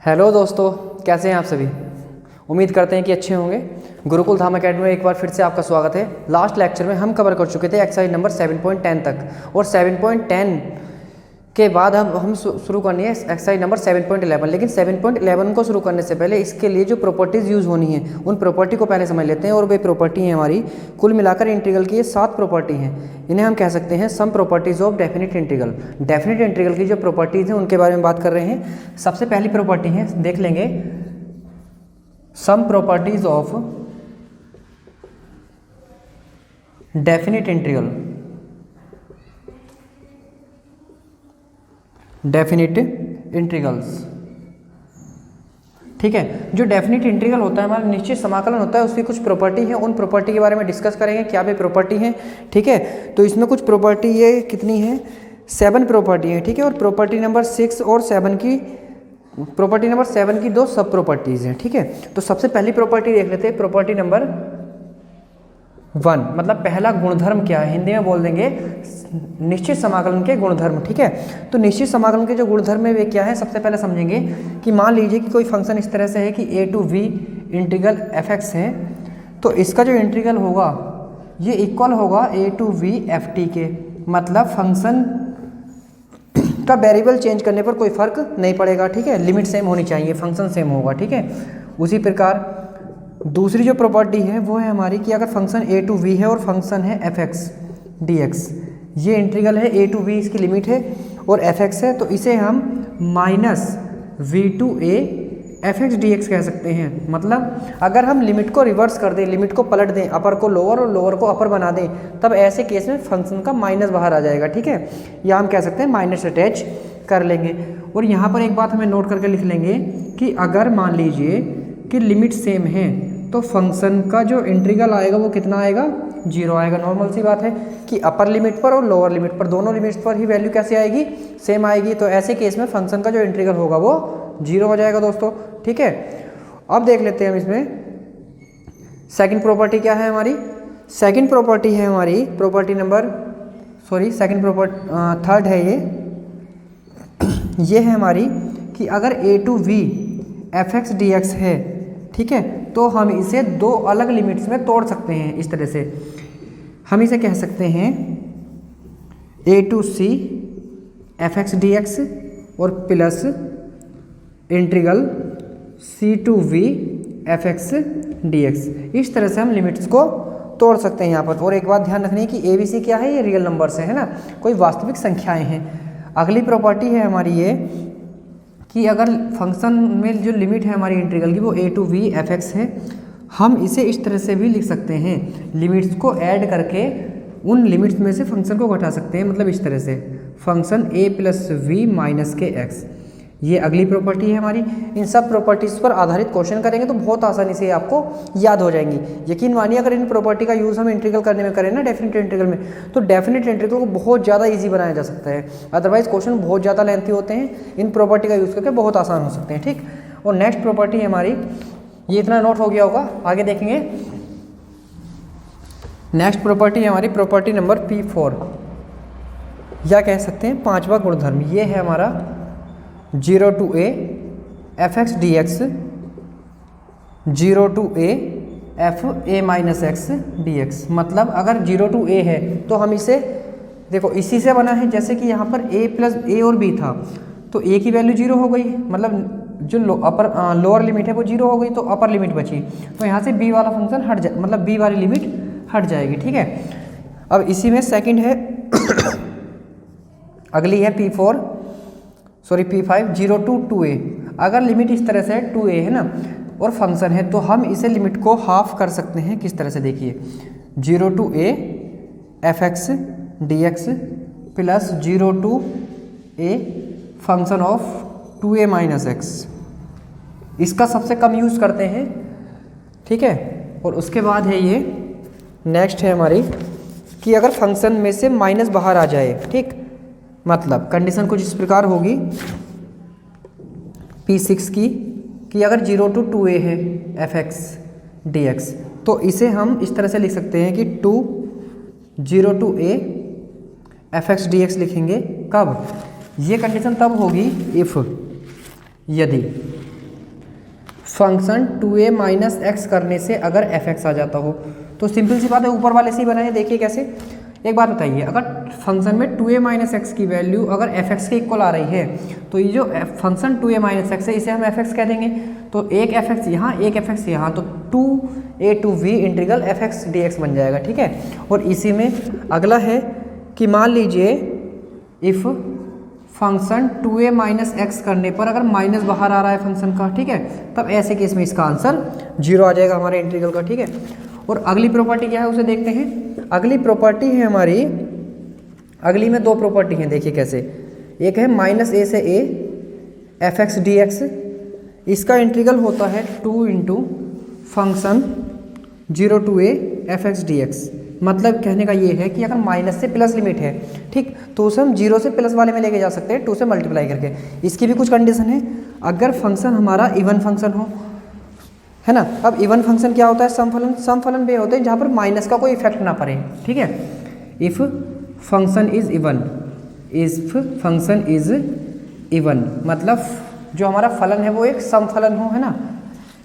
Hello दोस्तों, कैसे हैं आप सभी। उम्मीद करते हैं कि अच्छे होंगे। गुरुकुल धाम अकेडमी में एक बार फिर से आपका स्वागत है। लास्ट लेक्चर में हम कवर कर चुके थे एक्सरसाइज नंबर 7.10 तक, और 7.10 के बाद हम शुरू करनी है एक्सरसाइज नंबर 7.11। लेकिन 7.11 को शुरू करने से पहले इसके लिए जो प्रॉपर्टीज़ यूज़ होनी है उन प्रॉपर्टी को पहले समझ लेते हैं। और वे प्रॉपर्टी हैं हमारी, कुल मिलाकर इंटीग्रल की ये 7 प्रॉपर्टी हैं। इन्हें हम कह सकते हैं some properties of definite integral. Definite integral की जो प्रॉपर्टीज़ हैं उनके बारे में बात कर रहे हैं। सबसे पहली प्रॉपर्टी है, देख लेंगे, some properties of definite integral. Definite integrals, ठीक है। जो डेफिनिट इंटीग्रल होता है हमारा निश्चित समाकलन होता है, उसकी कुछ प्रॉपर्टी है। उन प्रॉपर्टी के बारे में डिस्कस करेंगे, क्या वे प्रॉपर्टी हैं, ठीक है। तो इसमें कुछ प्रॉपर्टी ये कितनी है, 7 प्रॉपर्टी है, ठीक है। और प्रॉपर्टी नंबर 6 और 7 की, प्रॉपर्टी नंबर 7 की 2 सब प्रॉपर्टीज़ हैं, ठीक है। तो सबसे पहली प्रॉपर्टी देख लेते हैं, प्रॉपर्टी नंबर 1, मतलब पहला गुणधर्म क्या है, हिंदी में बोल देंगे निश्चित समाकलन के गुणधर्म, ठीक है। तो निश्चित समाकलन के जो गुणधर्म है वे क्या है, सबसे पहले समझेंगे कि मान लीजिए कि कोई फंक्शन इस तरह से है कि a to v integral f(x) है, तो इसका जो इंटीग्रल होगा ये इक्वल होगा a टू v ft के। मतलब फंक्शन का वेरिएबल चेंज करने पर कोई फर्क नहीं पड़ेगा, ठीक है। लिमिट सेम होनी चाहिए, फंक्शन सेम होगा, ठीक है। उसी प्रकार दूसरी जो प्रॉपर्टी है वो है हमारी कि अगर फंक्शन a टू v है और फंक्शन है f(x) dx, ये इंटीग्रल है, a टू v इसकी लिमिट है और f(x) है, तो इसे हम -v to a f(x) dx कह सकते हैं। मतलब अगर हम लिमिट को रिवर्स कर दें, लिमिट को पलट दें, अपर को लोअर और लोअर को अपर बना दें, तब ऐसे केस में फंक्शन का माइनस बाहर आ जाएगा, ठीक है। या हम कह सकते हैं माइनस अटैच कर लेंगे। और यहाँ पर एक बात हमें नोट करके लिख लेंगे कि अगर मान लीजिए कि लिमिट सेम है तो फंक्शन का जो इंटीग्रल आएगा वो कितना आएगा, 0 आएगा। नॉर्मल सी बात है कि अपर लिमिट पर और लोअर लिमिट पर, दोनों लिमिट्स पर ही वैल्यू कैसे आएगी, सेम आएगी। तो ऐसे केस में फंक्शन का जो इंटीग्रल होगा वो 0 हो जाएगा दोस्तों, ठीक है। अब देख लेते हैं हम इसमें सेकंड प्रॉपर्टी क्या है हमारी। सेकंड प्रॉपर्टी है हमारी property number, second property third है ये है हमारी कि अगर a to v f(x) dx है, ठीक है, तो हम इसे 2 अलग लिमिट्स में तोड़ सकते हैं। इस तरह से हम इसे कह सकते हैं a to c f(x) dx और plus integral c to v f(x) dx। इस तरह से हम लिमिट्स को तोड़ सकते हैं यहाँ पर। और एक बात ध्यान रखनी है कि a b c क्या है, ये रियल नंबर्स है ना, कोई वास्तविक संख्याएं हैं। अगली प्रॉपर्टी है हमारी ये कि अगर फंक्शन में जो लिमिट है हमारी इंटीग्रल की वो a टू v f(x) है, हम इसे इस तरह से भी लिख सकते हैं, लिमिट्स को ऐड करके उन लिमिट्स में से फंक्शन को घटा सकते हैं। मतलब इस तरह से function a plus v minus के x, ये अगली प्रॉपर्टी है हमारी। इन सब प्रॉपर्टीज़ पर आधारित क्वेश्चन करेंगे तो बहुत आसानी से आपको याद हो जाएंगी। यकीन मानिए अगर इन प्रॉपर्टी का यूज़ हम इंटीग्रल करने में करें ना, डेफिनिट इंटीग्रल में, तो डेफिनिट इंटीग्रल को बहुत ज़्यादा इजी बनाया जा सकता है। अदरवाइज क्वेश्चन बहुत ज़्यादा लेंथी होते हैं, इन प्रॉपर्टी का यूज़ करके बहुत आसान हो सकते हैं, ठीक। और नेक्स्ट प्रॉपर्टी है हमारी, ये इतना नोट हो गया होगा, आगे देखेंगे। नेक्स्ट प्रॉपर्टी है हमारी प्रॉपर्टी नंबर P4, या कह सकते हैं 5वां गुणधर्म। ये है हमारा 0 to a f(x) dx, 0 to a f a minus x dx। मतलब अगर 0 टू a है तो हम इसे, देखो इसी से बना है, जैसे कि यहाँ पर a प्लस a और b था, तो a की वैल्यू 0 हो गई, मतलब जो लोअर लिमिट है वो 0 हो गई, तो अपर लिमिट बची। तो यहाँ से b वाला फंक्शन हट जाए, मतलब b वाली लिमिट हट जाएगी, ठीक है। अब इसी में सेकंड है अगली है P5, 0 टू 2a। अगर लिमिट इस तरह से 2a है ना और फंक्शन है, तो हम इसे लिमिट को हाफ कर सकते हैं। किस तरह से, देखिए 0 to a f(x) dx plus 0 to a function of 2a minus x। इसका सबसे कम यूज़ करते हैं, ठीक है। और उसके बाद है ये नेक्स्ट है हमारी कि अगर फंक्शन में से माइनस बाहर आ जाए, ठीक, मतलब कंडीशन कुछ इस प्रकार होगी P6 की कि अगर 0 टू 2a है f(x) dx, तो इसे हम इस तरह से लिख सकते हैं कि 0 टू a f(x) dx लिखेंगे। कब, ये कंडीशन तब होगी इफ़, यदि फंक्शन 2a माइनस एक्स करने से अगर fx आ जाता हो, तो सिंपल सी बात है, ऊपर वाले से ही बनाए। देखिए कैसे, एक बात बताइए, अगर फंक्शन में 2a माइनस एक्स की वैल्यू अगर fx के इक्वल आ रही है, तो ये जो फंक्शन 2a माइनस एक्स है इसे हम fx कह देंगे। तो एक fx यहाँ, एक fx यहाँ, तो 2a to v integral fx dx बन जाएगा। ठीक है, और इसी में अगला है कि मान लीजिए if function 2a minus x करने पर अगर माइनस बाहर आ रहा है फंक्शन का, ठीक है, तब ऐसे केस में इसका आंसर 0 आ जाएगा हमारे इंटीग्रल का। ठीक है, और अगली प्रॉपर्टी क्या है उसे देखते हैं। अगली प्रॉपर्टी है हमारी, अगली में दो प्रॉपर्टी हैं, देखिए कैसे। एक है माइनस ए से A F X D X, इसका इंटीग्रल होता है 2 into function 0 to A F X D X. मतलब कहने का ये है कि अगर माइनस से प्लस लिमिट है, ठीक, तो उसे हम 0 से प्लस वाले में लेके जा सकते हैं 2 से मल्टीप्लाई करके। इसकी भी कुछ कंडीशन है, अगर फंक्शन हमारा इवन फंक्शन हो, है ना। अब इवन फंक्शन क्या होता है, सम फलन वे होते हैं जहाँ पर माइनस का कोई इफेक्ट ना पड़े। ठीक है, if function is even, if function is even मतलब जो हमारा फलन है वो एक सम फलन हो, है ना,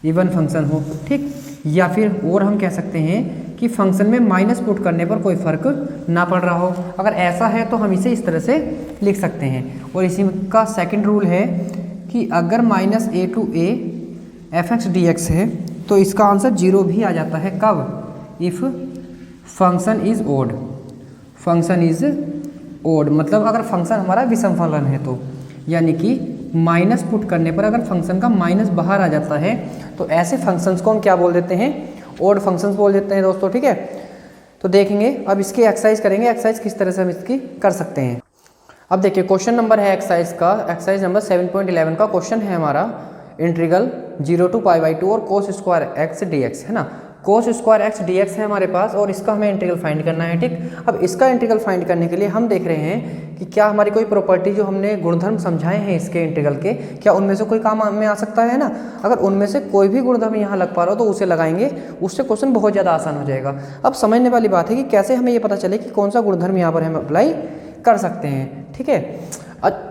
इवन फंक्शन हो। ठीक, या फिर और हम कह सकते हैं कि फंक्शन में माइनस पुट करने पर कोई फर्क ना पड़ रहा हो। अगर ऐसा है तो हम इसे इस तरह से लिख सकते हैं। और इसी का सेकंड रूल है कि अगर minus A to A F X D X है तो इसका आंसर 0 भी आ जाता है। कब, if function is odd, function is odd मतलब अगर फंक्शन हमारा विषम फलन है तो, यानी कि माइनस पुट करने पर अगर फंक्शन का माइनस बाहर आ जाता है तो ऐसे फंक्शंस को हम क्या बोल देते हैं, ओड फंक्शंस बोल देते हैं दोस्तों। ठीक है, तो देखेंगे अब इसकी एक्सरसाइज करेंगे, एक्सरसाइज किस तरह से हम इसकी कर सकते हैं। अब देखिए क्वेश्चन नंबर है एक्सरसाइज का, एक्सरसाइज नंबर 7.11 का क्वेश्चन है हमारा, इंटीग्रल 0 टू π/2 और कोस स्क्वायर एक्स डी एक्स, है ना। कोस स्क्वायर एक्स डी एक्स है हमारे पास और इसका हमें इंटीग्रल फाइंड करना है। ठीक, अब इसका इंटीग्रल फाइंड करने के लिए हम देख रहे हैं कि क्या हमारी कोई प्रॉपर्टी जो हमने गुणधर्म समझाए हैं इसके इंटीग्रल के, क्या उनमें से कोई काम में आ सकता है ना। अगर उनमें से कोई भी गुणधर्म यहाँ लग पा रहा हो तो उसे लगाएंगे, उससे क्वेश्चन बहुत ज़्यादा आसान हो जाएगा। अब समझने वाली बात है कि कैसे हमें ये पता चले कि कौन सा गुणधर्म यहाँ पर हम अप्लाई कर सकते हैं। ठीक है,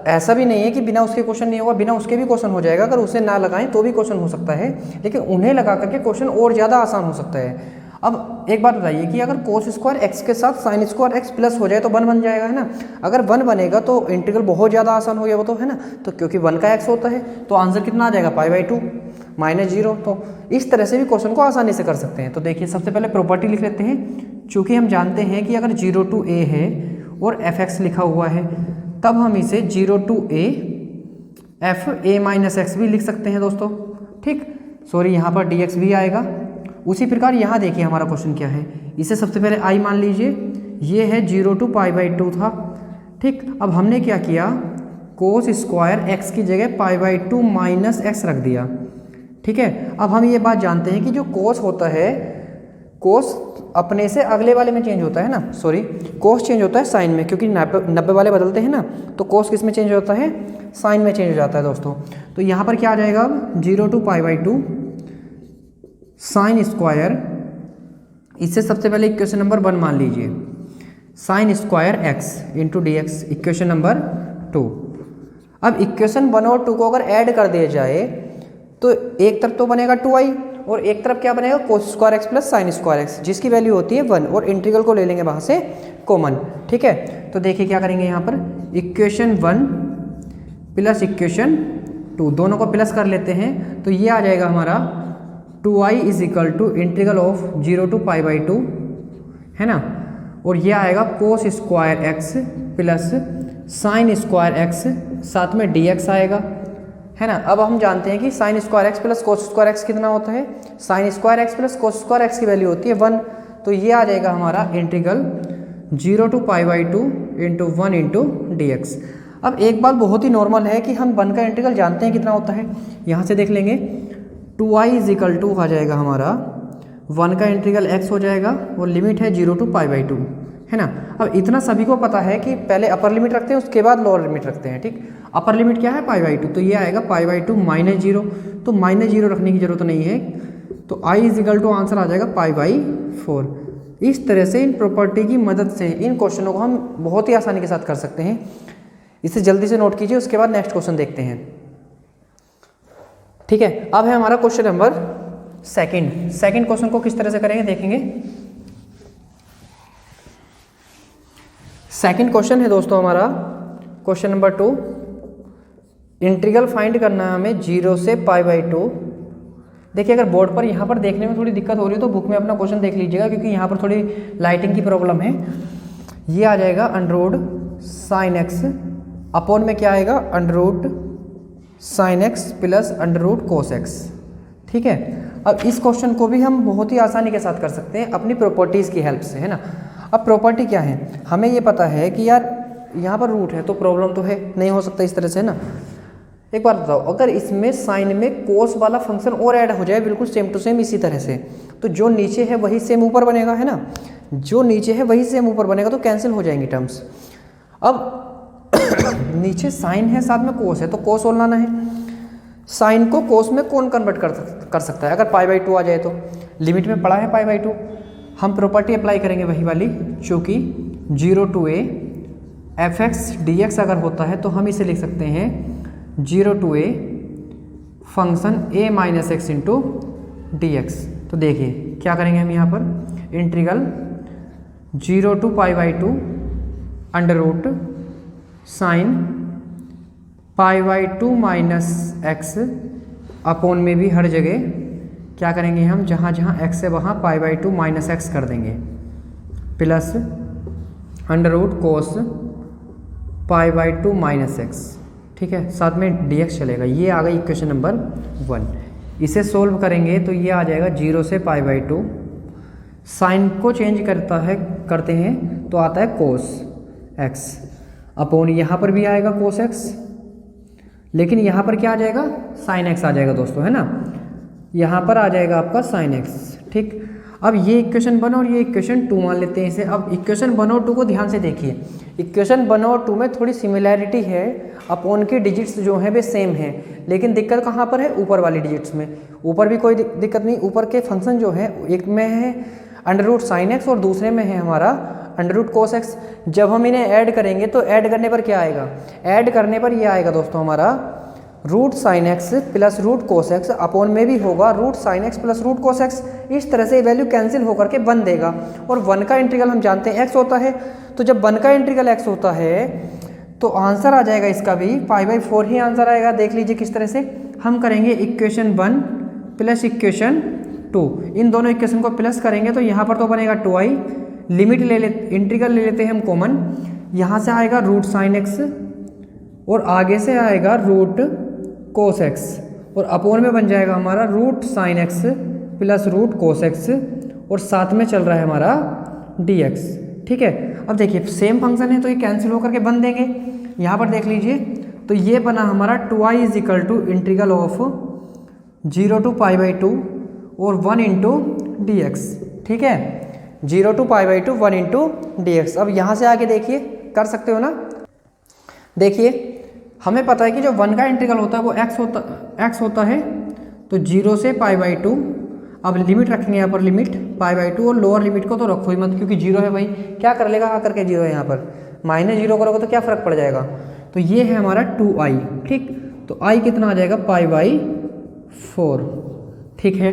ऐसा भी नहीं है कि बिना उसके क्वेश्चन नहीं होगा, बिना उसके भी क्वेश्चन हो जाएगा। अगर उसे ना लगाएं तो भी क्वेश्चन हो सकता है, लेकिन उन्हें लगा करके क्वेश्चन और ज़्यादा आसान हो सकता है। अब एक बात बताइए कि अगर कोस स्क्वायर एक्स के साथ साइन स्क्वायर एक्स प्लस हो जाए तो 1 बन जाएगा, है ना। अगर 1 बनेगा तो इंटीग्रल बहुत ज़्यादा आसान हो गया वो तो, है ना। तो क्योंकि 1 का एक्स होता है तो आंसर कितना आ जाएगा, π/2 -0। तो इस तरह से भी क्वेश्चन को आसानी से कर सकते हैं। तो देखिए सबसे पहले प्रॉपर्टी लिख लेते हैं। चूँकि हम जानते हैं कि अगर 0 टू a है और एफ एक्स लिखा हुआ है, तब हम इसे 0 to a F a minus X भी लिख सकते हैं दोस्तों। ठीक, सॉरी यहाँ पर dx भी आएगा। उसी प्रकार यहाँ देखिए हमारा क्वेश्चन क्या है, इसे सबसे पहले i मान लीजिए, ये है 0 टू π/2 था। ठीक, अब हमने क्या किया, कोस स्क्वायर x की जगह π/2 माइनस एक्स रख दिया। ठीक है, अब हम ये बात जानते हैं कि जो कोस होता है, कोस अपने से अगले वाले में चेंज होता है ना, सॉरी कोस चेंज होता है साइन में, क्योंकि 90 वाले बदलते हैं ना, तो कोस किस में चेंज होता है, साइन में चेंज हो जाता है दोस्तों। तो यहाँ पर क्या आ जाएगा अब 0 टू π/2 साइन स्क्वायर, इससे सबसे पहले इक्वेशन नंबर 1 मान लीजिए, sign square x into D x, equation number 2। अब इक्वेशन 1 और 2 को अगर ऐड कर दिया जाए तो एक तरफ तो बनेगा 2i और एक तरफ क्या बनेगा, कोस square x plus sine square x, जिसकी वैल्यू होती है 1, और इंटीग्रल को ले लेंगे वहाँ से कॉमन। ठीक है, तो देखिए क्या करेंगे यहाँ पर, इक्वेशन 1 प्लस इक्वेशन 2 दोनों को प्लस कर लेते हैं, तो ये आ जाएगा हमारा 2i is equal to integral of 0 to π/2, है ना। और ये आएगा cos square x plus sine square x, साथ में dx आएगा, है ना। अब हम जानते हैं कि sine square x plus cos square x कितना होता है, sine square x plus cos square x की वैल्यू होती है 1। तो ये आ जाएगा हमारा integral 0 to π/2 into 1 into dx। अब एक बात बहुत ही नॉर्मल है कि हम 1 का इंटीग्रल जानते हैं कितना होता है, यहाँ से देख लेंगे 2i इज इक्वल टू आ जाएगा हमारा 1 का इंटीग्रल x हो जाएगा और लिमिट है 0 टू π/2, है ना। अब इतना सभी को पता है कि पहले अपर लिमिट रखते हैं उसके बाद लोअर लिमिट रखते हैं। ठीक, अपर लिमिट क्या है, π/2, तो ये आएगा π/2 -0, तो -0 रखने की जरूरत नहीं है, तो i is equal to answer आ जाएगा π/4। इस तरह से इन प्रॉपर्टी की मदद से इन क्वेश्चनों को हम बहुत ही आसानी के साथ कर सकते हैं। इसे जल्दी से नोट कीजिए, उसके बाद नेक्स्ट क्वेश्चन देखते हैं। ठीक है, अब है हमारा क्वेश्चन नंबर सेकंड क्वेश्चन को किस तरह से करेंगे देखेंगे। सेकंड क्वेश्चन है दोस्तों हमारा क्वेश्चन नंबर 2, इंटीग्रल फाइंड करना है हमें 0 से π/2। देखिए अगर बोर्ड पर यहाँ पर देखने में थोड़ी दिक्कत हो रही है तो बुक में अपना क्वेश्चन देख लीजिएगा, क्योंकि यहाँ पर थोड़ी लाइटिंग की प्रॉब्लम है। ये आ जाएगा √sin x अपॉन में क्या आएगा √sin x plus √cos x। ठीक है, अब इस क्वेश्चन को भी हम बहुत ही आसानी के साथ कर सकते हैं अपनी प्रॉपर्टीज़ की हेल्प से, है ना। अब प्रॉपर्टी क्या है, हमें ये पता है कि यार यहाँ पर रूट है तो प्रॉब्लम तो है नहीं हो सकता इस तरह से, है ना। एक बार बताओ, अगर इसमें साइन में कोस वाला फंक्शन और ऐड हो जाए बिल्कुल सेम टू सेम इसी तरह से, तो जो नीचे है वही सेम ऊपर बनेगा, है ना। जो नीचे है वही सेम ऊपर बनेगा, तो कैंसिल हो जाएंगी टर्म्स। अब नीचे साइन है साथ में कोस है, तो कोस और लाना है। साइन को कोस में कौन कन्वर्ट कर सकता है, अगर π/2 आ जाए तो। लिमिट में पड़ा है π/2, हम प्रॉपर्टी अप्लाई करेंगे वही वाली, चूँकि 0 to a fx dx अगर होता है तो हम इसे लिख सकते हैं 0 to a function a minus x into dx। तो देखिए क्या करेंगे हम यहाँ पर, integral 0 to π/2 under sine π/2 minus x upon में भी हर जगह क्या करेंगे हम, जहाँ जहाँ x है वहाँ π/2 माइनस एक्स कर देंगे, प्लस √cos π/2 माइनस एक्स। ठीक है, साथ में dx चलेगा। ये आ गई इक्वेशन नंबर 1। इसे सोल्व करेंगे तो ये आ जाएगा 0 से π/2, साइन को चेंज करते हैं तो आता है cos x अपॉन यहाँ पर भी आएगा cos x, लेकिन यहाँ पर क्या आ जाएगा sin x आ जाएगा दोस्तों, है ना। यहाँ पर आ जाएगा आपका sin x। ठीक, अब ये इक्वेशन 1 और ये इक्वेशन 2 मान लेते हैं इसे। अब इक्वेशन 1 और 2 को ध्यान से देखिए, इक्वेशन 1 और 2 में थोड़ी सिमिलैरिटी है, अपॉन के डिजिट्स जो हैं वे सेम हैं, लेकिन दिक्कत कहाँ पर है, ऊपर वाली डिजिट्स में। ऊपर भी कोई दिक्कत नहीं, ऊपर के फंक्शन जो है एक में है √sin x और दूसरे में है हमारा √cos x। जब हम इन्हें ऐड करेंगे तो ऐड करने पर क्या आएगा, ऐड करने पर ये आएगा दोस्तों हमारा √sin x plus √cos x upon में भी होगा √sin x plus √cos x। इस तरह से वैल्यू कैंसिल होकर के 1 देगा, और 1 का इंटीग्रल हम जानते हैं x होता है, तो जब 1 का इंटीग्रल x होता है तो आंसर आ जाएगा इसका भी π/4 ही आंसर आएगा। देख लीजिए किस तरह से हम करेंगे, इक्वेशन 1 प्लस इक्वेशन 2, इन दोनों इक्वेशन को प्लस करेंगे तो यहाँ पर तो बनेगा 2i, लिमिट इंटीग्रल ले लेते हैं हम कॉमन, यहाँ से आएगा √sin x और आगे से आएगा √cos x और अपोन में बन जाएगा हमारा √sin x plus √cos x और साथ में चल रहा है हमारा dx। ठीक है, अब देखिए सेम फंक्शन है तो ये कैंसिल होकर के बन देंगे। यहाँ पर देख लीजिए तो ये बना हमारा 2i is equal to integral of 0 to π/2 और 1 इंटू dx। ठीक है, 0 to π/2 1 इंटू dx। अब यहाँ से आगे देखिए, कर सकते हो ना। देखिए हमें पता है कि जो 1 का इंटीग्रल होता है वो x होता है, तो 0 से π/2। अब लिमिट रखेंगे यहाँ पर, लिमिट π/2 और लोअर लिमिट को तो रखो ही मत, क्योंकि 0 है भाई, क्या कर लेगा आकर के 0 है यहाँ पर, -0 करोगे तो क्या फ़र्क पड़ जाएगा। तो ये है हमारा 2i। ठीक, तो i कितना आ जाएगा π/4। ठीक है,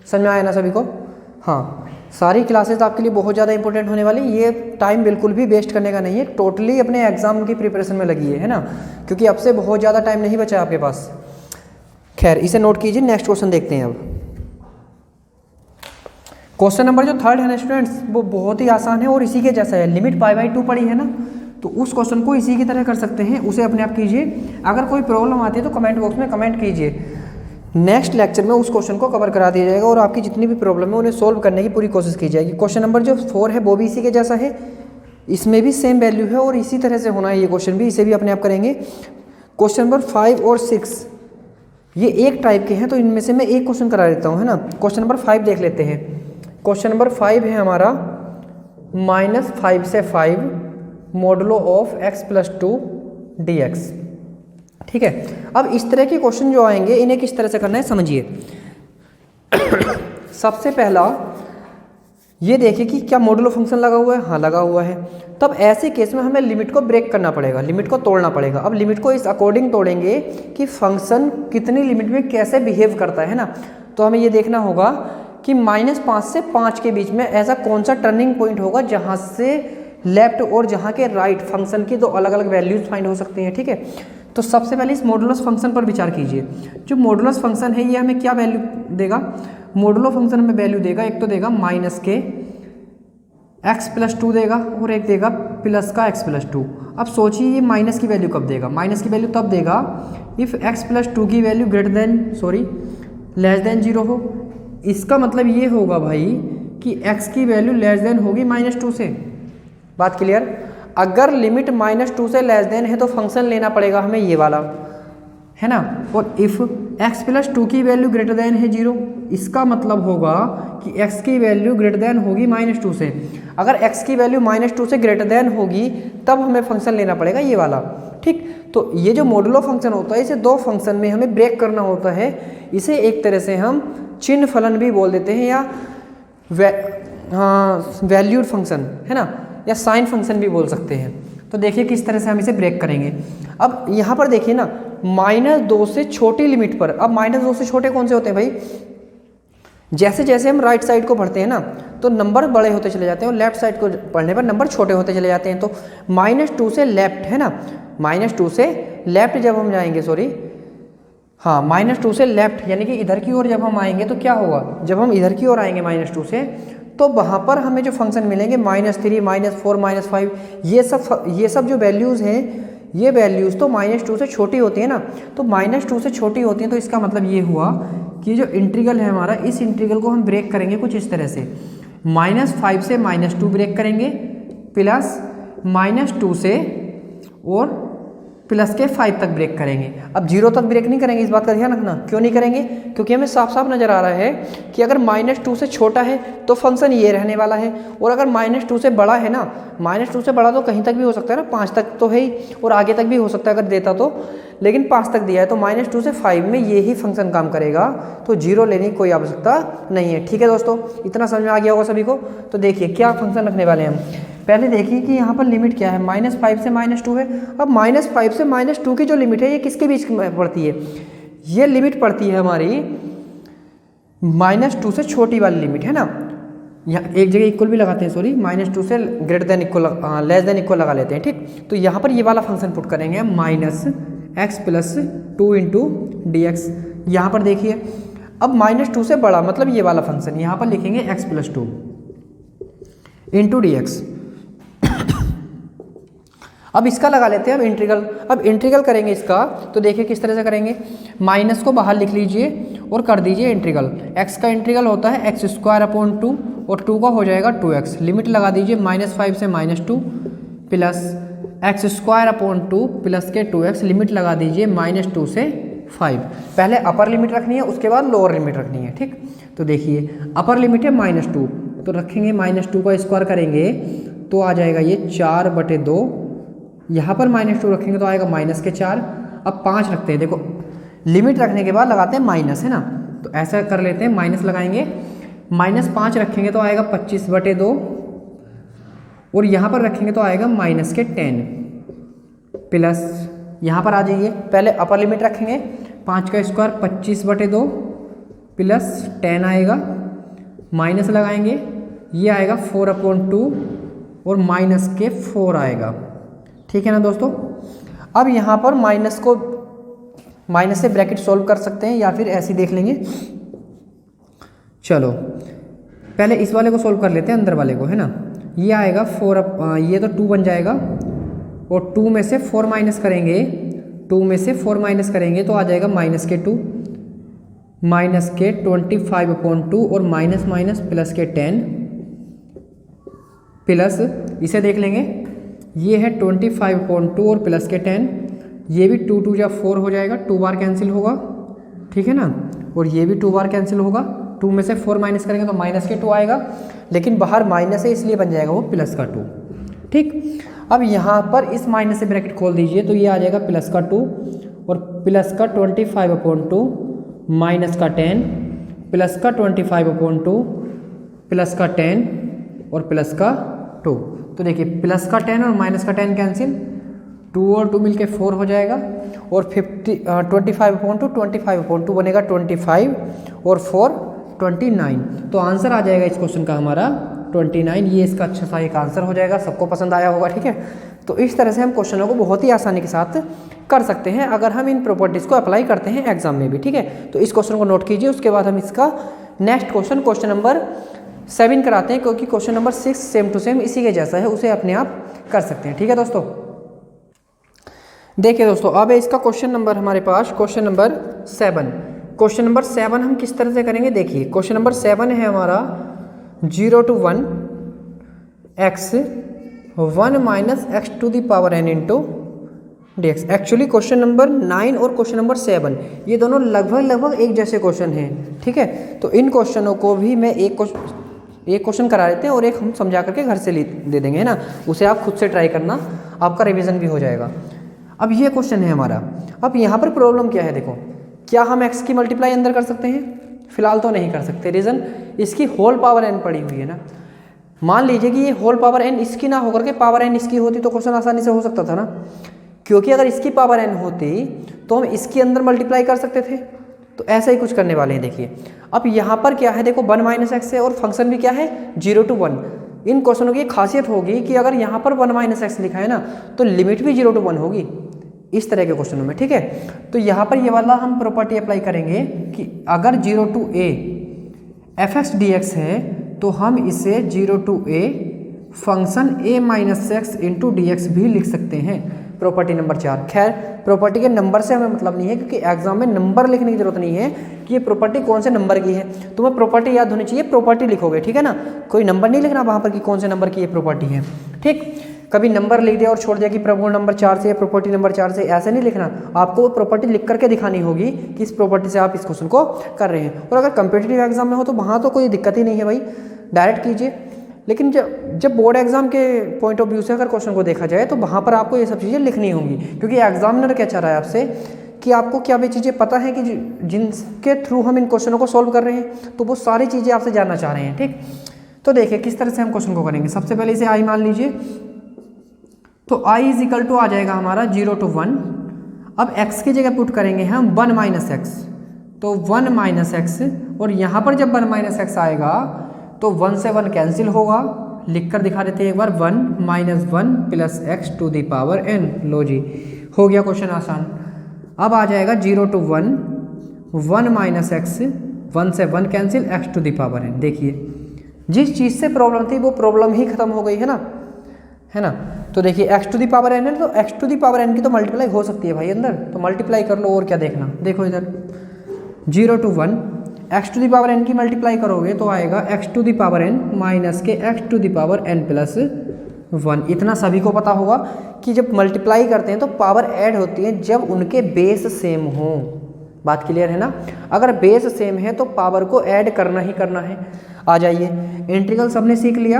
समझ में आया ना सभी को। हाँ, सारी क्लासेस आपके लिए बहुत ज़्यादा इंपॉर्टेंट होने वाली, ये टाइम बिल्कुल भी वेस्ट करने का नहीं है, टोटली अपने एग्जाम की प्रिपरेशन में लगी है ना, क्योंकि अब से बहुत ज़्यादा टाइम नहीं बचा आपके पास। खैर इसे नोट कीजिए, नेक्स्ट क्वेश्चन देखते हैं। अब क्वेश्चन नंबर जो 3 है ना स्टूडेंट्स, वो बहुत ही आसान है और इसी के जैसा है। लिमिट π/2 पड़ी है ना, तो उस क्वेश्चन को इसी की तरह कर सकते हैं, उसे अपने आप कीजिए। अगर कोई प्रॉब्लम आती है तो कमेंट बॉक्स में कमेंट कीजिए, नेक्स्ट लेक्चर में उस क्वेश्चन को कवर करा दिया जाएगा और आपकी जितनी भी प्रॉब्लम है उन्हें सोल्व करने की पूरी कोशिश की जाएगी। क्वेश्चन नंबर जो 4 है वो भी इसी के जैसा है, इसमें भी सेम वैल्यू है और इसी तरह से होना है ये क्वेश्चन भी, इसे भी अपने आप करेंगे। क्वेश्चन नंबर 5 और 6 ये एक टाइप के हैं, तो इनमें से मैं एक क्वेश्चन करा देता हूँ, है ना। क्वेश्चन नंबर 5 देख लेते हैं। क्वेश्चन नंबर 5 है हमारा -5 से 5 मॉडुलो ऑफ x + 2 dx। ठीक है, अब इस तरह के क्वेश्चन जो आएंगे इन्हें किस तरह से करना है समझिए। सबसे पहला ये देखिए कि क्या मॉडुलो फंक्शन लगा हुआ है, हाँ लगा हुआ है। तब ऐसे केस में हमें लिमिट को ब्रेक करना पड़ेगा, लिमिट को तोड़ना पड़ेगा। अब लिमिट को इस अकॉर्डिंग तोड़ेंगे कि फंक्शन कितनी लिमिट में कैसे बिहेव करता है ना। तो हमें ये देखना होगा कि -5 से 5 के बीच में ऐसा कौन सा टर्निंग पॉइंट होगा जहाँ से लेफ्ट और जहाँ के राइट फंक्शन की दो अलग अलग वैल्यूज फाइंड हो सकती हैं, ठीक है। तो सबसे पहले इस मॉडुलस फंक्शन पर विचार कीजिए। जो मॉडुलस फंक्शन है ये हमें क्या वैल्यू देगा, मॉडुलो फंक्शन हमें वैल्यू देगा, एक तो देगा -के x+2 देगा और एक देगा प्लस का x+2। अब सोचिए ये माइनस की वैल्यू कब देगा, माइनस की वैल्यू तब देगा इफ़ x+2 की वैल्यू लेस देन 0 हो। इसका मतलब ये होगा भाई कि x की वैल्यू लेस देन होगी -2 से। बात क्लियर। अगर लिमिट -2 से लेस देन है तो फंक्शन लेना पड़ेगा हमें ये वाला, है ना। और इफ़ x+2 की वैल्यू ग्रेटर देन है 0, इसका मतलब होगा कि x की वैल्यू ग्रेटर देन होगी -2 से। अगर x की वैल्यू -2 से ग्रेटर देन होगी तब हमें फंक्शन लेना पड़ेगा ये वाला, ठीक। तो ये जो मॉडुलो फंक्शन होता है इसे दो फंक्शन में हमें ब्रेक करना होता है। इसे एक तरह से हम चिन्ह फलन भी बोल देते हैं, या वैल्यूड फंक्शन, है ना, या साइन फंक्शन भी बोल सकते हैं। तो देखिए किस तरह से हम इसे ब्रेक करेंगे। अब यहाँ पर देखिए ना, -2 से छोटी लिमिट पर, अब -2 से छोटे कौन से होते हैं भाई, जैसे जैसे हम राइट साइड को पढ़ते हैं ना तो नंबर बड़े होते चले जाते हैं और लेफ्ट साइड को पढ़ने पर नंबर छोटे होते चले जाते हैं। तो -2 से लेफ्ट, है ना, -2 से लेफ्ट जब हम जाएंगे, हाँ -2 से लेफ्ट यानी कि इधर की ओर जब हम आएंगे तो क्या होगा, जब हम इधर की ओर आएंगे -2 से तो वहाँ पर हमें जो फंक्शन मिलेंगे -3, -4, -5, ये सब जो वैल्यूज़ हैं, ये वैल्यूज़ तो -2 से छोटी होती है ना। तो -2 से छोटी होती हैं तो इसका मतलब ये हुआ कि जो इंटीग्रल है हमारा, इस इंटीग्रल को हम ब्रेक करेंगे कुछ इस तरह से, -5 से -2 ब्रेक करेंगे, प्लस -2 से और प्लस के 5 तक ब्रेक करेंगे। अब 0 तक ब्रेक नहीं करेंगे, इस बात का ध्यान रखना। क्यों नहीं करेंगे, क्योंकि हमें साफ साफ नज़र आ रहा है कि अगर -2 से छोटा है तो फंक्शन ये रहने वाला है, और अगर -2 से बड़ा है ना, -2 से बड़ा तो कहीं तक भी हो सकता है ना, 5 तक तो है ही, और आगे तक भी हो सकता है अगर देता तो, लेकिन 5 तक दिया है तो -2 से 5 में ये ही फंक्शन काम करेगा। तो 0 लेने की कोई आवश्यकता नहीं है, ठीक है दोस्तों। इतना समझ में आ गया होगा सभी को। तो देखिए क्या फंक्शन रखने वाले हैं हम। पहले देखिए कि यहाँ पर लिमिट क्या है, -5 से -2 है। अब -5 से -2 की जो लिमिट है ये किसके बीच में पड़ती है, ये लिमिट पड़ती है हमारी -2 से छोटी वाली लिमिट, है ना। यहाँ एक जगह इक्वल भी लगाते हैं, -2 से greater than equal, less than equal लगा लेते हैं, ठीक। तो यहाँ पर ये वाला फंक्शन पुट करेंगे -x+2 × dx। यहाँ पर देखिए अब -2 से बड़ा मतलब ये वाला फंक्शन, यहाँ पर लिखेंगे x+2 × dx। अब इसका लगा लेते हैं हम इंटीग्रल। अब इंटीग्रल करेंगे इसका तो देखिए किस तरह से करेंगे, माइनस को बाहर लिख लीजिए और कर दीजिए इंटीग्रल। x का इंटीग्रल होता है x² और 2 का हो जाएगा 2x। लिमिट लगा दीजिए -5 से -2 प्लस x² प्लस के 2x। लिमिट लगा दीजिए -2 से 5। पहले अपर लिमिट रखनी है, उसके बाद लोअर लिमिट रखनी है, ठीक। तो देखिए अपर लिमिट है -2, तो रखेंगे -2 का स्क्वायर करेंगे तो आ जाएगा ये 4/2। यहाँ पर -2 रखेंगे तो आएगा -4। अब 5 रखते हैं, देखो लिमिट रखने के बाद लगाते हैं माइनस, है ना। तो ऐसा कर लेते हैं, माइनस लगाएंगे, -5 रखेंगे तो आएगा 25/2 और यहाँ पर रखेंगे तो आएगा -10 प्लस, यहाँ पर आ जाइए पहले अपर लिमिट रखेंगे, 5 का स्क्वायर 25/2 प्लस 10 आएगा, माइनस लगाएंगे ये आएगा 4/2 और -4 आएगा, ठीक है ना दोस्तों। अब यहाँ पर माइनस से ब्रैकेट सॉल्व कर सकते हैं या फिर ऐसे ही देख लेंगे। चलो पहले इस वाले को सॉल्व कर लेते हैं, अंदर वाले को, है ना। ये आएगा 4, ये तो 2 बन जाएगा और 2 में से 4 माइनस करेंगे, 2 में से 4 माइनस करेंगे तो आ जाएगा -2 -25/2 और माइनस प्लस के 10 प्लस, इसे देख लेंगे, ये है 25/2 और प्लस के 10, ये भी 2 2 4 हो जाएगा, 2 बार कैंसिल होगा, ठीक है ना। और ये भी 2 बार कैंसिल होगा, 2 में से 4 माइनस करेंगे तो -2 आएगा, लेकिन बाहर माइनस है इसलिए बन जाएगा वो +2, ठीक। अब यहाँ पर इस माइनस से ब्रैकेट खोल दीजिए तो ये आ जाएगा +2 और प्लस का 25/2 माइनस का 10 प्लस का 25/2 प्लस का 10 और प्लस का 2। तो देखिए प्लस का 10 और माइनस का 10 कैंसिल, 2 और 2 मिलके 4 हो जाएगा और 25/2 बनेगा 25 और 4 29। तो आंसर आ जाएगा इस क्वेश्चन का हमारा 29। ये इसका अच्छा सा एक आंसर हो जाएगा, सबको पसंद आया होगा। ठीक है, तो इस तरह से हम क्वेश्चनों को बहुत ही आसानी के साथ कर सकते हैं अगर हम इन प्रॉपर्टीज़ को अप्लाई करते हैं एग्जाम में भी। ठीक है, तो इस क्वेश्चन को नोट कीजिए, उसके बाद हम इसका नेक्स्ट क्वेश्चन नंबर 7 कराते हैं, क्योंकि question number 6 same to same इसी के जैसा है, उसे अपने आप कर सकते हैं। ठीक है दोस्तों, देखिए दोस्तों, अब है इसका क्वेश्चन नंबर हमारे पास क्वेश्चन नंबर 7। क्वेश्चन नंबर 7 हम किस तरह से करेंगे, देखिए क्वेश्चन नंबर 7 है हमारा 0 to 1 x 1 minus X to the power n into D X. Actually question number 9 और क्वेश्चन नंबर 7 ये दोनों लगभग एक जैसे क्वेश्चन हैं। ठीक है, तो इन क्वेश्चनों को भी मैं एक क्वेश्चन करा लेते हैं और एक हम समझा करके घर से दे देंगे, है ना। उसे आप खुद से ट्राई करना, आपका रिवीजन भी हो जाएगा। अब ये क्वेश्चन है हमारा। अब यहाँ पर प्रॉब्लम क्या है, देखो, क्या हम x की मल्टीप्लाई अंदर कर सकते हैं? फिलहाल तो नहीं कर सकते। रीज़न, इसकी होल पावर n पड़ी हुई है ना। मान लीजिए कि ये होल पावर n इसकी ना होकर के पावर n इसकी होती तो क्वेश्चन आसानी से हो सकता था ना, क्योंकि अगर इसकी पावर n होती तो हम इसके अंदर मल्टीप्लाई कर सकते थे। तो ऐसा ही कुछ करने वाले हैं। देखिए अब यहाँ पर क्या है, देखो 1 माइनस एक्स है और फंक्शन भी क्या है 0 to 1। इन क्वेश्चनों की खासियत होगी कि अगर यहाँ पर 1 माइनस एक्स लिखा है ना तो लिमिट भी 0 to 1 होगी इस तरह के क्वेश्चनों में। ठीक है, तो यहाँ पर ये वाला हम प्रॉपर्टी अप्लाई करेंगे कि अगर 0 to a fx dx है तो हम इसे 0 to a function a minus x into D x भी लिख सकते हैं। Property number 4। खैर प्रॉपर्टी के नंबर से हमें मतलब नहीं है, क्योंकि एग्जाम में नंबर लिखने की जरूरत नहीं है कि ये प्रॉपर्टी कौन से नंबर की है। तुम्हें प्रॉपर्टी याद होनी चाहिए, प्रॉपर्टी लिखोगे, ठीक है ना। कोई नंबर नहीं लिखना वहाँ पर कि कौन से नंबर की ये प्रॉपर्टी है। ठीक, कभी नंबर लिख दिया और छोड़ दिया कि प्रॉपर्टी नंबर 4 से या प्रॉपर्टी नंबर 4 से, ऐसे नहीं लिखना। आपको प्रॉपर्टी लिख करके दिखानी होगी कि इस प्रॉपर्टी से आप इस क्वेश्चन को कर रहे हैं। और अगर कम्पिटिटिव एग्जाम में हो तो वहाँ तो कोई दिक्कत ही नहीं है भाई, डायरेक्ट कीजिए। लेकिन जब बोर्ड एग्जाम के पॉइंट ऑफ व्यू से अगर क्वेश्चन को देखा जाए तो वहाँ पर आपको ये सब चीज़ें लिखनी होंगी, क्योंकि एग्जामिनर क्या चाह रहा है आपसे कि आपको क्या वे चीज़ें पता है कि जिनके थ्रू हम इन क्वेश्चनों को सॉल्व कर रहे हैं, तो वो सारी चीज़ें आपसे जानना चाह रहे हैं। ठीक, तो देखिए किस तरह से हम क्वेश्चन को करेंगे। सबसे पहले इसे आई मान लीजिए, तो i इज इक्वल टू आ जाएगा हमारा 0 to 1। अब x की जगह पुट करेंगे हम 1 माइनस एक्स, तो 1 माइनस एक्स, और यहाँ पर जब 1 माइनस एक्स आएगा तो 1 से 1 कैंसिल होगा। लिख कर दिखा देते हैं एक बार, 1 minus 1 plus X to the power n। लो जी, हो गया क्वेश्चन आसान। अब आ जाएगा 0 to 1 1 माइनस एक्स, 1 से 1 cancel, X to the power n। देखिए जिस चीज़ से प्रॉब्लम थी वो प्रॉब्लम ही खत्म हो गई, है ना। तो देखिए X to the power n है, तो X to the power n की तो मल्टीप्लाई हो सकती है भाई अंदर, तो मल्टीप्लाई कर लो। और क्या देखना, देखो इधर 0 to 1 x to the power n की मल्टीप्लाई करोगे तो आएगा x to the power n minus के x to the power n plus 1। इतना सभी को पता होगा कि जब मल्टीप्लाई करते हैं तो पावर ऐड होती है जब उनके बेस सेम हो। बात क्लियर है ना। अगर बेस सेम है तो पावर को ऐड करना ही करना है। आ जाइए, इंटीग्रल सबने सीख लिया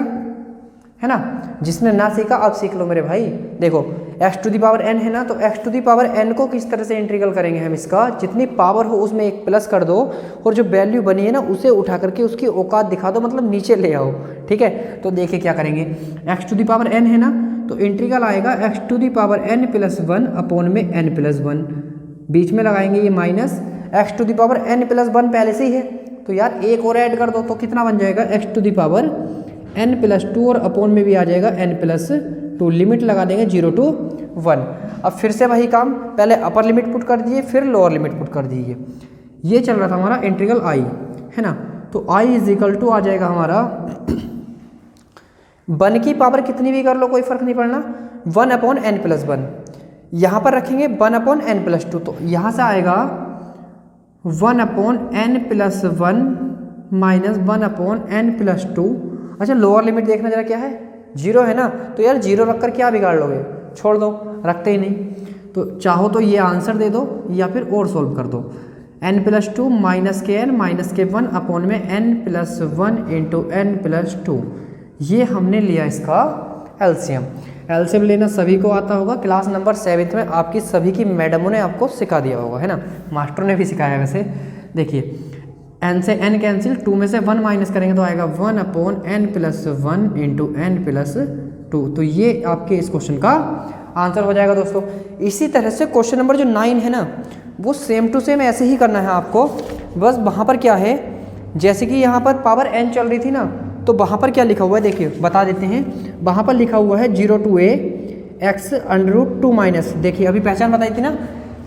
है ना, जिसने ना सीखा अब सीख लो मेरे भाई। देखो X to the power n है ना, तो X to the power n को किस तरह से इंटीग्रल करेंगे हम, इसका जितनी पावर हो उसमें एक प्लस कर दो और जो वैल्यू बनी है ना उसे उठा करके उसकी औकात दिखा दो, मतलब नीचे ले आओ। ठीक है, तो देखिए क्या करेंगे, X to the power n है ना, तो इंटीग्रल आएगा x to the power n plus 1 upon में n प्लस 1। बीच में लगाएंगे ये minus, X to the power n plus 1 पहले से ही है, तो यार एक और ऐड कर दो तो कितना बन जाएगा, X to the power n plus 2 और अपॉन में भी आ जाएगा n प्लस 2। लिमिट लगा देंगे 0 to 1। अब फिर से वही काम, पहले अपर लिमिट पुट कर दीजिए फिर लोअर लिमिट पुट कर दीजिए। ये चल रहा था हमारा इंटीग्रल i, है ना। तो i इज इक्वल टू आ जाएगा हमारा 1 की पावर कितनी भी कर लो कोई फर्क नहीं पड़ना, 1 अपॉन n प्लस 1। यहाँ पर रखेंगे 1 अपॉन n प्लस 2, तो यहाँ से आएगा 1 upon n plus 1 minus 1 upon n plus 2। अच्छा लोअर लिमिट देखना जरा क्या है, 0 है ना, तो यार 0 रखकर क्या बिगाड़ लोगे, छोड़ दो, रखते ही नहीं। तो चाहो तो ये आंसर दे दो या फिर और सोल्व कर दो। n प्लस 2 माइनस के n माइनस के 1 अपॉन में n plus 1 into n plus 2। ये हमने लिया इसका एलसीएम। एलसीएम लेना सभी को आता होगा, क्लास नंबर 7 में आपकी सभी की मैडमों ने आपको सिखा दिया होगा, है ना, मास्टरों ने भी सिखाया वैसे। देखिए n से n कैंसिल, 2 में से 1 माइनस करेंगे तो आएगा 1/n+1 इंटू n+2। तो ये आपके इस क्वेश्चन का आंसर हो जाएगा दोस्तों। इसी तरह से क्वेश्चन नंबर जो 9 है ना, वो सेम टू सेम ऐसे ही करना है आपको। बस वहाँ पर क्या है, जैसे कि यहाँ पर पावर n चल रही थी ना, तो वहाँ पर क्या लिखा हुआ है देखिए, बता देते हैं। वहाँ पर लिखा हुआ है 0 to a x√2 देखिए अभी पहचान बताई थी ना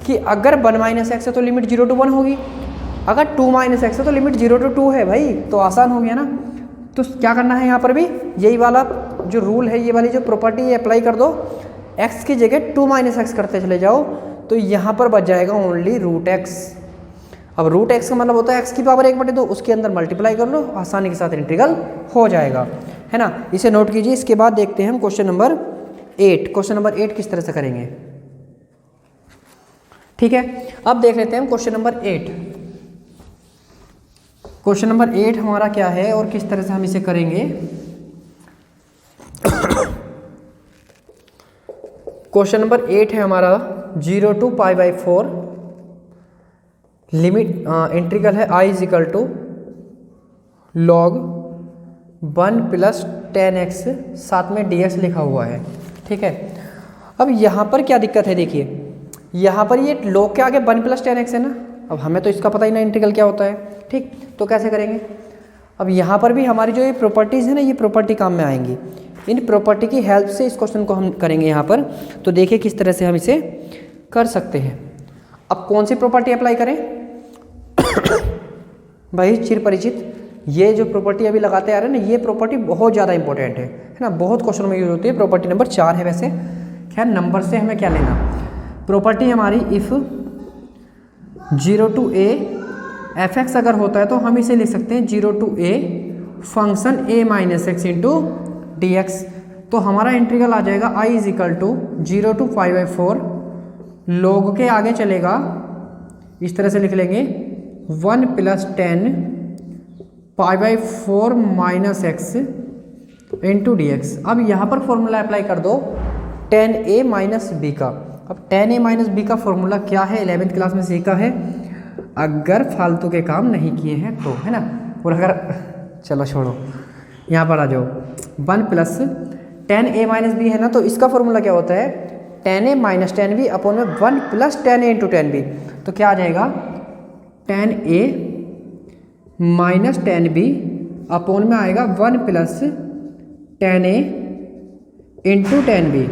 कि अगर 1 - x है तो लिमिट 0 to 1 होगी, अगर 2 - x है तो लिमिट 0 to 2 है भाई, तो आसान हो गया ना। तो क्या करना है यहाँ पर भी यही वाला जो रूल है, ये वाली जो प्रॉपर्टी है अप्लाई कर दो। x की जगह 2 - x करते चले जाओ, तो यहाँ पर बच जाएगा ओनली √x। अब √x का मतलब होता है x की पावर 1/2, उसके अंदर मल्टीप्लाई कर लो, आसानी के साथ इंटीग्रल हो जाएगा, है ना। इसे नोट कीजिए। इसके बाद देखते हैं हम क्वेश्चन नंबर 8। क्वेश्चन नंबर 8 किस तरह से करेंगे, ठीक है। अब देख लेते हैं हम क्वेश्चन नंबर 8। क्वेश्चन नंबर 8 हमारा क्या है और किस तरह से हम इसे करेंगे। क्वेश्चन नंबर 8 है हमारा 0 to π/4 लिमिट, इंटीग्रल है i = log 1 + 10x, साथ में dx लिखा हुआ है, ठीक है। अब यहाँ पर क्या दिक्कत है देखिए, यहाँ पर ये log के आगे 1 + 10x है ना, अब हमें तो इसका पता ही ना इंटीग्रल क्या होता है, ठीक। तो कैसे करेंगे, अब यहाँ पर भी हमारी जो ये प्रॉपर्टीज़ है ना, ये प्रॉपर्टी काम में आएंगी। इन प्रॉपर्टी की हेल्प से इस क्वेश्चन को हम करेंगे यहाँ पर। तो देखिए किस तरह से हम इसे कर सकते हैं। अब कौन सी प्रॉपर्टी अप्लाई करें भाई, चिर परिचित ये जो प्रॉपर्टी अभी लगाते आ रहे हैं ना, ये प्रॉपर्टी बहुत ज़्यादा इंपॉर्टेंट है ना, बहुत क्वेश्चन में यूज होती है। प्रॉपर्टी नंबर 4 है वैसे, खैर नंबर से हमें क्या लेना। प्रॉपर्टी हमारी इफ़ 0 to a f(x) अगर होता है तो हम इसे लिख सकते हैं 0 to a function a - x into dx। तो हमारा इंटीग्रल आ जाएगा i = 0 to π/4 log के आगे चलेगा, इस तरह से लिख लेंगे 1 + 10 π/4 - x इंटू dx। अब यहाँ पर फॉर्मूला अप्लाई कर दो 10a - b का। अब 10a - b का फॉर्मूला क्या है, 11th क्लास में सीखा है, अगर फालतू के काम नहीं किए हैं तो, है ना। और अगर चलो छोड़ो, यहाँ पर आ जाओ। 1 + 10a - b है ना, तो इसका फॉर्मूला क्या होता है 10a - 10b अपॉन में 1 + 10a इंटू 10b। तो क्या आ जाएगा 10a - 10b अपॉन में आएगा 1 + 10a इंटू 10b,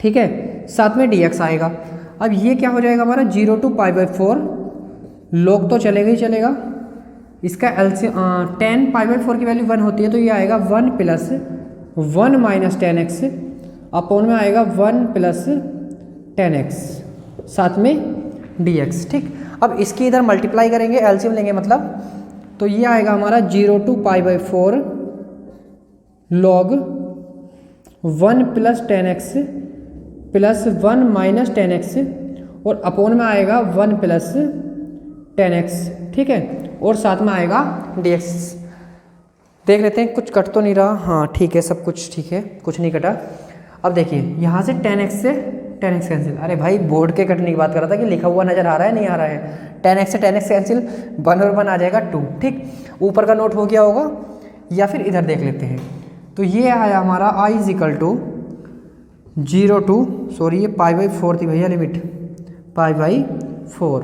ठीक है। साथ में dx आएगा। अब ये क्या हो जाएगा हमारा 0 to π/4 log तो चलेगा ही चलेगा, इसका LCM 10 π/4 की वैल्यू 1 होती है, तो ये आएगा 1 + 1 - 10x अपॉन में आएगा 1 + 10x साथ में dx, ठीक। अब इसकी इधर मल्टीप्लाई करेंगे, एलसीएम लेंगे मतलब, तो ये आएगा हमारा 0 to π/4 log 1 + 10x plus 1 - 10x और अपॉन में आएगा 1 + 10x, ठीक है। और साथ में आएगा dx। देख लेते हैं कुछ कट तो नहीं रहा, हाँ ठीक है, सब कुछ ठीक है, कुछ नहीं कटा। अब देखिए यहाँ से 10x से 10x कैंसिल, अरे भाई बोर्ड के कटने की बात कर रहा था कि लिखा हुआ नज़र आ रहा है नहीं आ रहा है। 10x से 10x कैंसिल, 1 और 1 आ जाएगा 2, ठीक। ऊपर का नोट हो गया होगा, या फिर इधर देख लेते हैं। तो ये आया हमारा i = 0 to, सॉरी ये π/4 थी भैया लिमिट, π/4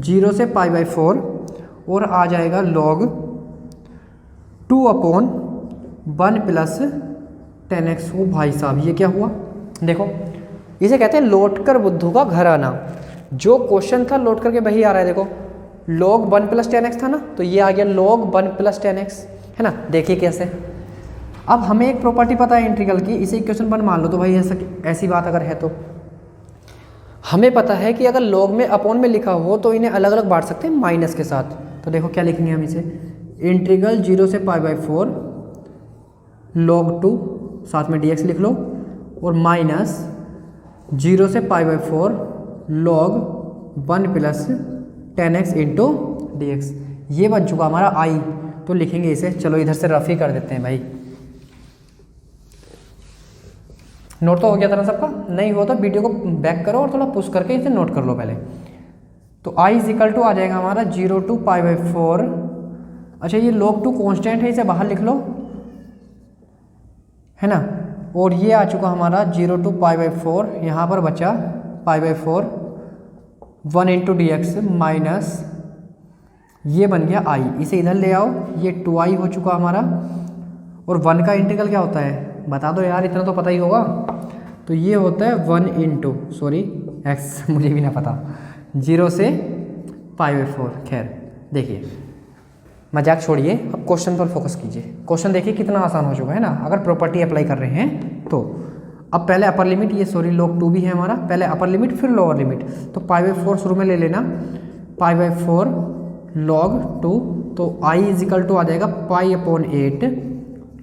0 से π/4 और आ जाएगा log 2 अपॉन 1 + 10x। ओ भाई साहब ये क्या हुआ, देखो इसे कहते हैं लौट कर बुद्धू का घर आना। जो क्वेश्चन था लौट करके वही आ रहा है, देखो log 1 + 10x था ना, तो ये आ गया log 1 + 10x, है ना। देखिए कैसे। अब हमें एक प्रॉपर्टी पता है इंटीग्रल की, इसे इक्वेशन 1 मान लो। तो भाई ऐसी बात अगर है तो हमें पता है कि अगर लॉग में अपॉन में लिखा हो तो इन्हें अलग अलग बांट सकते हैं माइनस के साथ। तो देखो क्या लिखेंगे हम इसे, इंटीग्रल 0 से π/4 log 2 साथ में dx लिख लो, और माइनस 0 से π/4 log 1 + 10x इंटू dx। ये बन चुका हमारा i। तो लिखेंगे इसे, चलो इधर से रफ ही कर देते हैं भाई। नोट तो हो गया था ना सबका, नहीं हो तो वीडियो को बैक करो और थोड़ा पुश करके इसे नोट कर लो पहले। तो i इज इक्वल टू आ जाएगा हमारा 0 to π/4। अच्छा ये log 2 कांस्टेंट है, इसे बाहर लिख लो, है ना। और ये आ चुका हमारा 0 to π/4, यहाँ पर बचा π/4 1 इंटू dx माइनस ये बन गया i, इसे इधर ले आओ, ये 2i हो चुका हमारा। और 1 का इंटीग्रल क्या होता है बता दो यार, इतना तो पता ही होगा। तो ये होता है 1 इंटू x, मुझे भी ना पता, 0 से π/4। खैर देखिए, मजाक छोड़िए, अब क्वेश्चन पर फोकस कीजिए। क्वेश्चन देखिए कितना आसान हो चुका है ना, अगर प्रॉपर्टी अप्लाई कर रहे हैं तो। अब पहले अपर लिमिट, ये log 2 भी है हमारा, पहले अपर लिमिट फिर लोअर लिमिट। तो π/4 शुरू में ले लेना, π/4 log 2, तो i इज इक्वल टू आ जाएगा π/8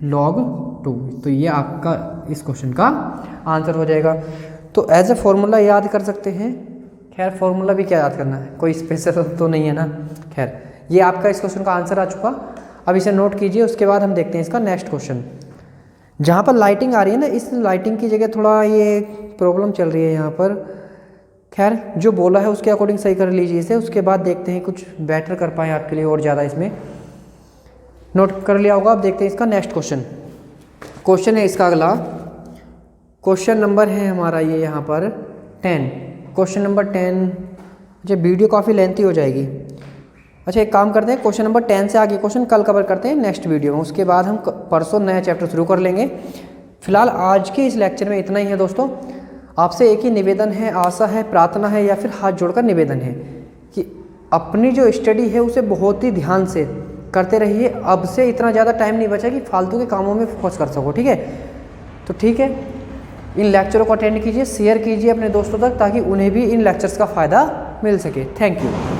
log 2। तो ये आपका इस क्वेश्चन का आंसर हो जाएगा। तो एज ए फॉर्मूला याद कर सकते हैं। खैर फॉर्मूला भी क्या याद करना है, कोई स्पेशल तो नहीं है ना। खैर ये आपका इस क्वेश्चन का आंसर आ चुका। अब इसे नोट कीजिए, उसके बाद हम देखते हैं इसका नेक्स्ट क्वेश्चन। जहाँ पर लाइटिंग आ रही है ना, इस लाइटिंग की जगह थोड़ा ये प्रॉब्लम चल रही है यहाँ पर। खैर जो बोला है उसके अकॉर्डिंग सही कर लीजिए इसे, उसके बाद देखते हैं कुछ बेटर कर पाएँ आपके लिए और ज़्यादा। इसमें नोट कर लिया होगा। अब देखते हैं इसका नेक्स्ट क्वेश्चन। क्वेश्चन है इसका अगला, क्वेश्चन नंबर है हमारा ये यहाँ पर 10। क्वेश्चन नंबर 10, अच्छा वीडियो काफ़ी लेंथी हो जाएगी। अच्छा एक काम करते हैं, क्वेश्चन नंबर 10 से आगे क्वेश्चन कल कवर करते हैं नेक्स्ट वीडियो में, उसके बाद हम परसों नया चैप्टर शुरू कर लेंगे। फिलहाल आज के इस लेक्चर में इतना ही है दोस्तों। आपसे एक ही निवेदन है, आशा है, प्रार्थना है या फिर हाथ जोड़कर निवेदन है कि अपनी जो स्टडी है उसे बहुत ही ध्यान से करते रहिए। अब से इतना ज़्यादा टाइम नहीं बचा कि फालतू के कामों में फोकस कर सको, ठीक है। तो ठीक है, इन लेक्चरों को अटेंड कीजिए, शेयर कीजिए अपने दोस्तों तक, ताकि उन्हें भी इन लेक्चर्स का फ़ायदा मिल सके। Thank you.